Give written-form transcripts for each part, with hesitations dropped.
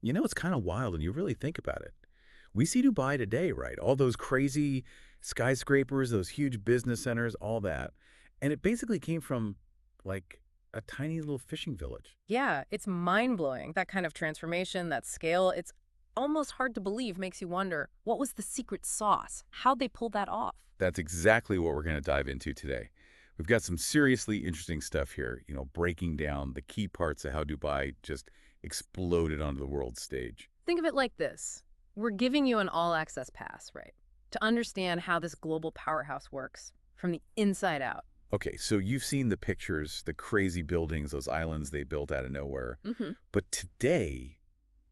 It's kind of wild when you really think about it. We see Dubai today, right? All those crazy skyscrapers, those huge business centers, all that. And it basically came from like a tiny little fishing village. Yeah, it's mind-blowing, that kind of transformation, that scale. It's almost hard to believe, makes you wonder, what was the secret sauce? How'd they pull that off? That's exactly what we're going to dive into today. We've got some seriously interesting stuff here, breaking down the key parts of how Dubai just exploded onto the world stage. Think of it like this. We're giving you an all-access pass, right? To understand how this global powerhouse works from the inside out. Okay, so you've seen the pictures, the crazy buildings, those islands they built out of nowhere. Hmm. But today,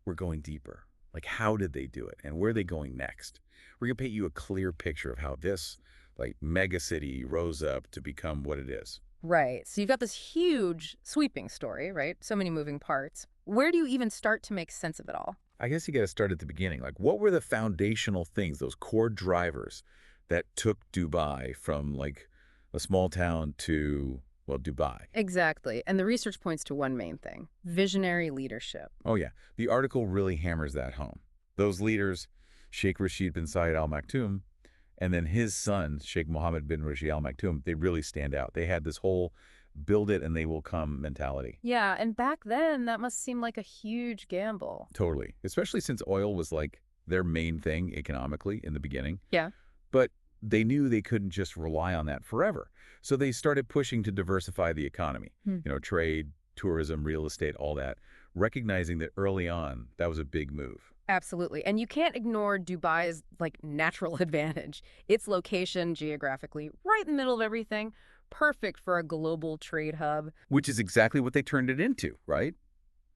we're going deeper. Like, how did they do it? And where are they going next? We're going to paint you a clear picture of how this, mega city rose up to become what it is. Right. So you've got this huge sweeping story, right? So many moving parts. Where do you even start to make sense of it all? I guess you got to start at the beginning. Like, what were the foundational things, those core drivers that took Dubai from, a small town to, well, Dubai? Exactly. And the research points to one main thing: visionary leadership. Oh, yeah. The article really hammers that home. Those leaders, Sheikh Rashid bin Zayed Al Maktoum, and then his son, Sheikh Mohammed bin Rashid Al Maktoum, they really stand out. They had this whole build it and they will come mentality. Yeah, and back then, that must seem like a huge gamble. Totally. Especially since oil was like their main thing economically in the beginning. Yeah. But they knew they couldn't just rely on that forever. So they started pushing to diversify the economy, Hmm. trade, tourism, real estate, all that, recognizing that early on, that was a big move. Absolutely. And you can't ignore Dubai's natural advantage. Its location geographically, right in the middle of everything, perfect for a global trade hub. Which is exactly what they turned it into, right?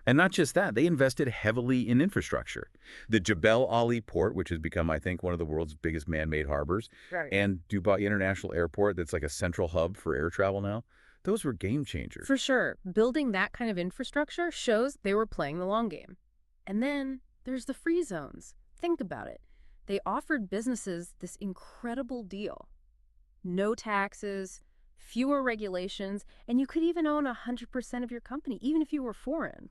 And not just that, they invested heavily in infrastructure. The Jebel Ali port, which has become, I think, one of the world's biggest man-made harbors, Right. and Dubai International Airport, that's like a central hub for air travel now, those were game changers. For sure. Building that kind of infrastructure shows they were playing the long game. And then there's the free zones. Think about it. They offered businesses this incredible deal: no taxes, fewer regulations, and you could even own 100% of your company, even if you were foreign.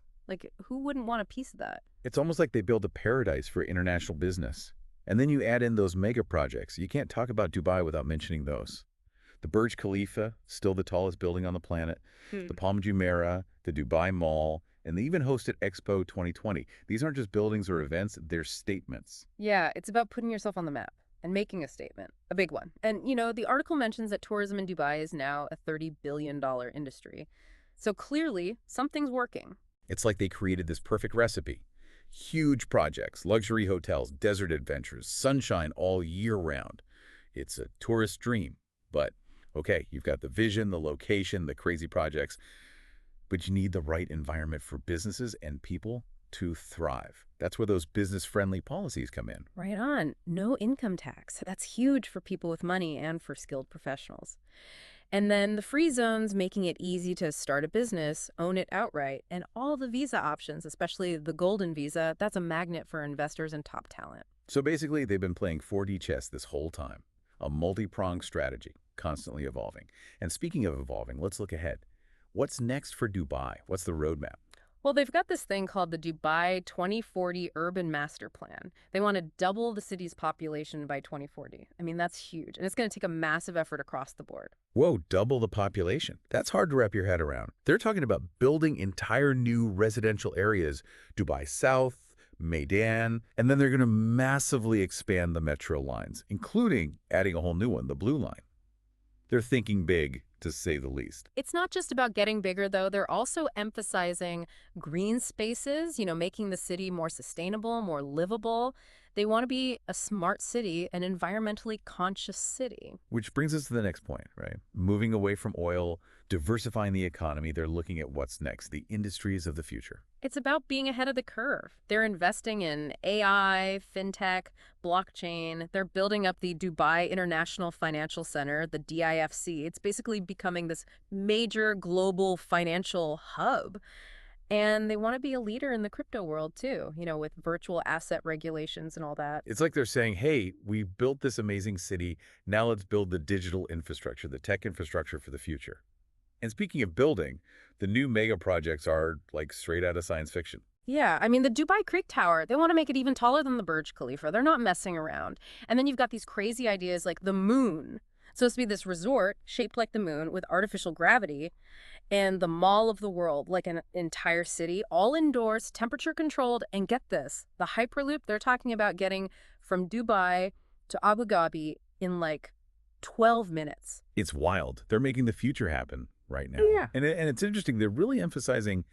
Who wouldn't want a piece of that? It's almost like they built a paradise for international business. And then you add in those mega projects. You can't talk about Dubai without mentioning those. The Burj Khalifa, still the tallest building on the planet, Hmm. the Palm Jumeirah, the Dubai Mall, and they even hosted Expo 2020. These aren't just buildings or events, they're statements. Yeah, it's about putting yourself on the map and making a statement, a big one. And, the article mentions that tourism in Dubai is now a $30 billion industry. So clearly, something's working. It's like they created this perfect recipe. Huge projects, luxury hotels, desert adventures, sunshine all year round. It's a tourist dream. But, okay, you've got the vision, the location, the crazy projects, but you need the right environment for businesses and people to thrive. That's where those business-friendly policies come in. Right on. No income tax. That's huge for people with money and for skilled professionals. And then the free zones, making it easy to start a business, own it outright, and all the visa options, especially the golden visa, that's a magnet for investors and top talent. So basically, they've been playing 4D chess this whole time, a multi-pronged strategy, constantly evolving. And speaking of evolving, let's look ahead. What's next for Dubai? What's the roadmap? Well, they've got this thing called the Dubai 2040 Urban Master Plan. They want to double the city's population by 2040. I mean, that's huge. And it's going to take a massive effort across the board. Whoa, double the population. That's hard to wrap your head around. They're talking about building entire new residential areas, Dubai South, Meydan, and then they're going to massively expand the metro lines, including adding a whole new one, the Blue Line. They're thinking big, to say the least. It's not just about getting bigger, though. They're also emphasizing green spaces, making the city more sustainable, more livable. They want to be a smart city, an environmentally conscious city. Which brings us to the next point, right? Moving away from oil, diversifying the economy, they're looking at what's next, the industries of the future. It's about being ahead of the curve. They're investing in AI, fintech, blockchain. They're building up the Dubai International Financial Center, the DIFC. It's basically becoming this major global financial hub. And they want to be a leader in the crypto world too, with virtual asset regulations and all that. It's like they're saying, hey, we built this amazing city. Now let's build the digital infrastructure, the tech infrastructure for the future. And speaking of building, the new mega projects are like straight out of science fiction. Yeah, I mean, the Dubai Creek Tower, they want to make it even taller than the Burj Khalifa. They're not messing around. And then you've got these crazy ideas like the moon. It's supposed to be this resort shaped like the moon with artificial gravity and the mall of the world, like an entire city, all indoors, temperature controlled. And get this, the Hyperloop, they're talking about getting from Dubai to Abu Dhabi in like 12 minutes. It's wild. They're making the future happen right now. Yeah. And it's interesting. They're really emphasizing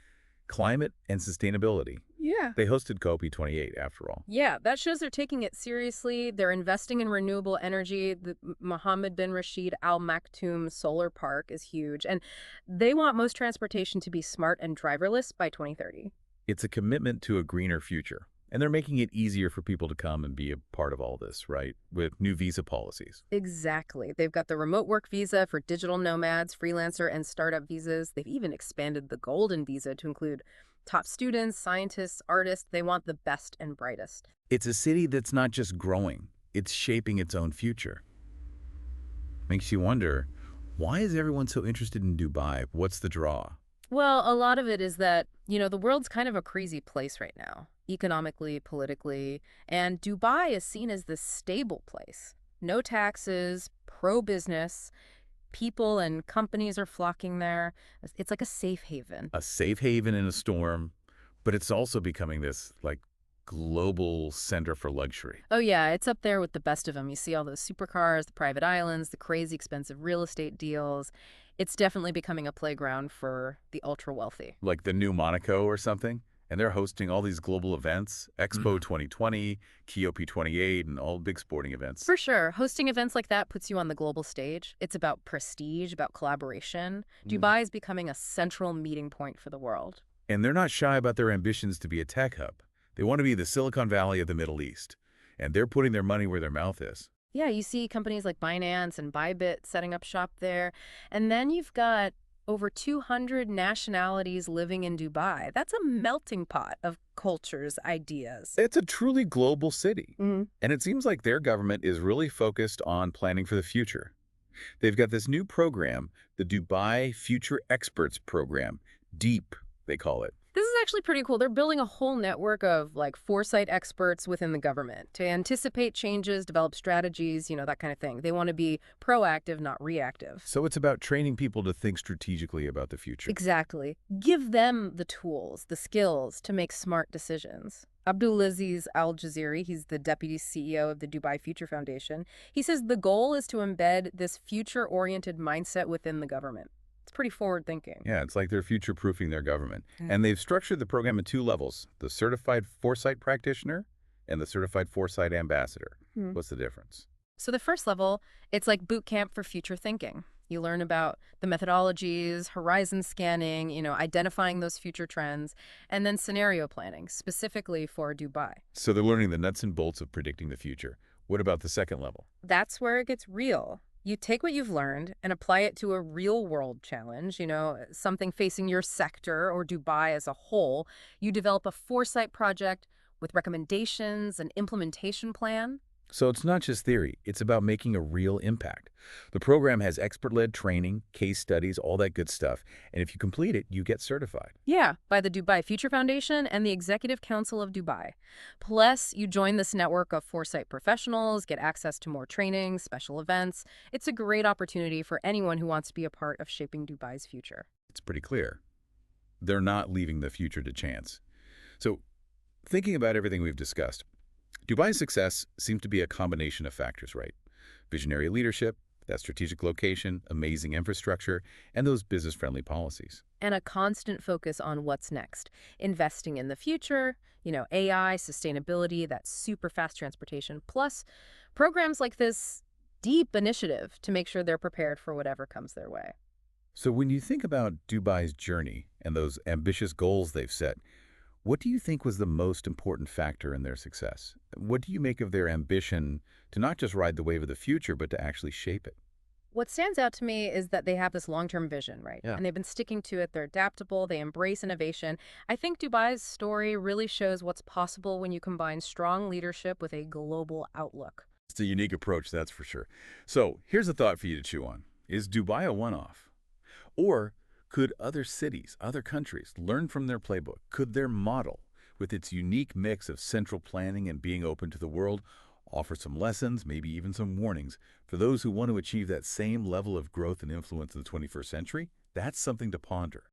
climate and sustainability. Yeah. They hosted COP28, after all. Yeah, that shows they're taking it seriously. They're investing in renewable energy. The Mohammed bin Rashid Al Maktoum Solar Park is huge. And they want most transportation to be smart and driverless by 2030. It's a commitment to a greener future. And they're making it easier for people to come and be a part of all this, right? With new visa policies. Exactly. They've got the remote work visa for digital nomads, freelancer, and startup visas. They've even expanded the golden visa to include top students, scientists, artists. They want the best and brightest. It's a city that's not just growing, it's shaping its own future. Makes you wonder, why is everyone so interested in Dubai? What's the draw? Well, a lot of it is that, the world's kind of a crazy place right now, economically, politically, and Dubai is seen as this stable place. No taxes, pro-business, people and companies are flocking there. It's like a safe haven. A safe haven in a storm, but it's also becoming this, like, global center for luxury. Oh yeah, it's up there with the best of them. You see all those supercars, the private islands, the crazy expensive real estate deals. It's definitely becoming a playground for the ultra wealthy. Like the new Monaco or something, and they're hosting all these global events, Expo 2020, COP28, and all big sporting events. For sure. Hosting events like that puts you on the global stage. It's about prestige, about collaboration. Dubai is becoming a central meeting point for the world. And they're not shy about their ambitions to be a tech hub. They want to be the Silicon Valley of the Middle East, and they're putting their money where their mouth is. Yeah, you see companies like Binance and Bybit setting up shop there. And then you've got over 200 nationalities living in Dubai. That's a melting pot of cultures, ideas. It's a truly global city, Mhm. and it seems like their government is really focused on planning for the future. They've got this new program, the Dubai Future Experts Program, DEEP, they call it. This is actually pretty cool. They're building a whole network of like foresight experts within the government to anticipate changes, develop strategies, that kind of thing. They want to be proactive, not reactive. So it's about training people to think strategically about the future. Exactly. Give them the tools, the skills to make smart decisions. Abdulaziz Al-Jaziri, he's the deputy CEO of the Dubai Future Foundation. He says the goal is to embed this future-oriented mindset within the government. It's pretty forward-thinking. Yeah, it's like they're future-proofing their government. And they've structured the program in two levels, the Certified Foresight Practitioner and the Certified Foresight Ambassador. What's the difference? So the first level, it's like boot camp for future thinking. You learn about the methodologies, horizon scanning, identifying those future trends, and then scenario planning, specifically for Dubai. So they're learning the nuts and bolts of predicting the future. What about the second level? That's where it gets real. You take what you've learned and apply it to a real-world challenge, something facing your sector or Dubai as a whole. You develop a foresight project with recommendations, an implementation plan. So it's not just theory, it's about making a real impact. The program has expert-led training, case studies, all that good stuff. And if you complete it, you get certified. Yeah, by the Dubai Future Foundation and the Executive Council of Dubai. Plus, you join this network of foresight professionals, get access to more training, special events. It's a great opportunity for anyone who wants to be a part of shaping Dubai's future. It's pretty clear. They're not leaving the future to chance. So, thinking about everything we've discussed, Dubai's success seems to be a combination of factors, right? Visionary leadership, that strategic location, amazing infrastructure, and those business-friendly policies. And a constant focus on what's next. Investing in the future, AI, sustainability, that super fast transportation, plus programs like this deep initiative to make sure they're prepared for whatever comes their way. So when you think about Dubai's journey and those ambitious goals they've set, what do you think was the most important factor in their success? What do you make of their ambition to not just ride the wave of the future, but to actually shape it? What stands out to me is that they have this long-term vision, right? Yeah. And they've been sticking to it. They're adaptable. They embrace innovation. I think Dubai's story really shows what's possible when you combine strong leadership with a global outlook. It's a unique approach, that's for sure. So here's a thought for you to chew on. Is Dubai a one-off? Or could other cities, other countries learn from their playbook? Could their model with its unique mix of central planning and being open to the world, offers some lessons, maybe even some warnings. For those who want to achieve that same level of growth and influence in the 21st century, that's something to ponder.